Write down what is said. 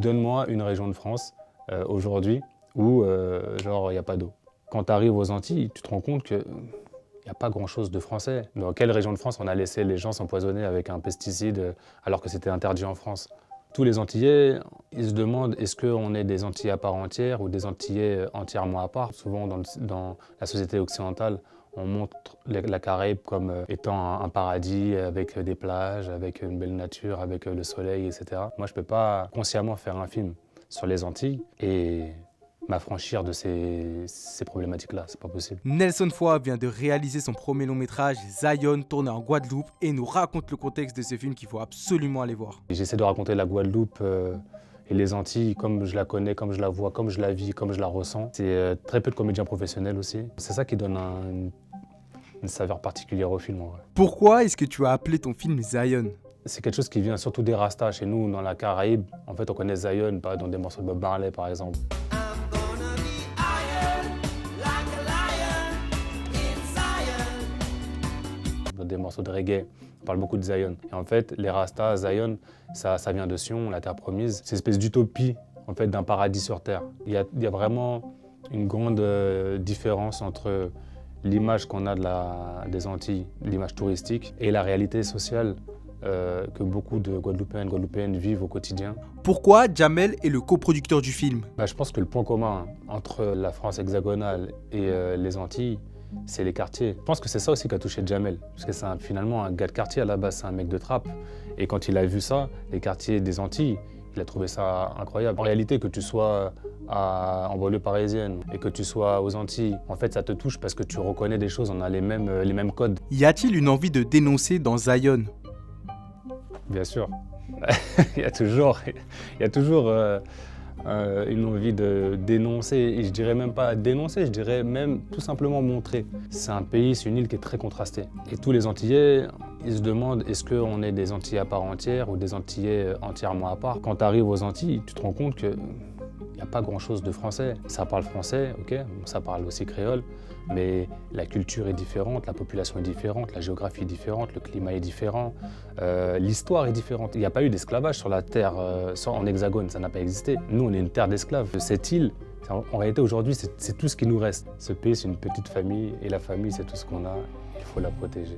Donne-moi une région de France aujourd'hui où genre il n'y a pas d'eau. Quand tu arrives aux Antilles, tu te rends compte qu'il n'y a pas grand-chose de français. Dans quelle région de France on a laissé les gens s'empoisonner avec un pesticide alors que c'était interdit en France? Tous les Antillais, ils se demandent est-ce qu'on est des Antillais à part entière ou des Antillais entièrement à part. Souvent dans la société occidentale, on montre la Caraïbe comme étant un paradis avec des plages, avec une belle nature, avec le soleil, etc. Moi, je ne peux pas consciemment faire un film sur les Antilles et m'affranchir de ces problématiques-là, c'est pas possible. Nelson Foy vient de réaliser son premier long métrage, Zion, tourné en Guadeloupe, et nous raconte le contexte de ce film qu'il faut absolument aller voir. J'essaie de raconter la Guadeloupe et les Antilles comme je la connais, comme je la vois, comme je la vis, comme je la ressens. C'est très peu de comédiens professionnels aussi. C'est ça qui donne une saveur particulière au film en vrai. Pourquoi est-ce que tu as appelé ton film Zion? C'est quelque chose qui vient surtout des Rastas. Chez nous, dans la Caraïbe, en fait, on connaît Zion dans des morceaux de Bob Marley par exemple. Dans des morceaux de reggae, on parle beaucoup de Zion. Et en fait, les Rastas, Zion, ça vient de Sion, la terre promise. C'est une espèce d'utopie en fait, d'un paradis sur terre. Il y a vraiment une grande différence entre l'image qu'on a des Antilles, l'image touristique, et la réalité sociale que beaucoup de Guadeloupéennes vivent au quotidien. Pourquoi Jamel est le coproducteur du film? Je pense que le point commun entre la France hexagonale et les Antilles, c'est les quartiers. Je pense que c'est ça aussi qui a touché Jamel, parce que c'est finalement un gars de quartier à la base, c'est un mec de trappe. Et quand il a vu ça, les quartiers des Antilles, il a trouvé ça incroyable. En réalité, que tu sois en banlieue parisienne et que tu sois aux Antilles, en fait, ça te touche parce que tu reconnais des choses, on a les mêmes codes. Y a-t-il une envie de dénoncer dans Zion? Bien sûr. il y a toujours une envie de dénoncer, et je dirais même pas dénoncer, je dirais même tout simplement montrer. C'est un pays, c'est une île qui est très contrastée. Et tous les Antillais, ils se demandent est-ce qu'on est des Antillais à part entière ou des Antillais entièrement à part. Quand tu arrives aux Antilles, tu te rends compte qu'il n'y a pas grand-chose de français. Ça parle français, ok, ça parle aussi créole, mais la culture est différente, la population est différente, la géographie est différente, le climat est différent, l'histoire est différente. Il n'y a pas eu d'esclavage sur la terre, en hexagone, ça n'a pas existé. Nous, on est une terre d'esclaves. Cette île, en réalité, aujourd'hui, c'est tout ce qui nous reste. Ce pays, c'est une petite famille, et la famille, c'est tout ce qu'on a. Il faut la protéger.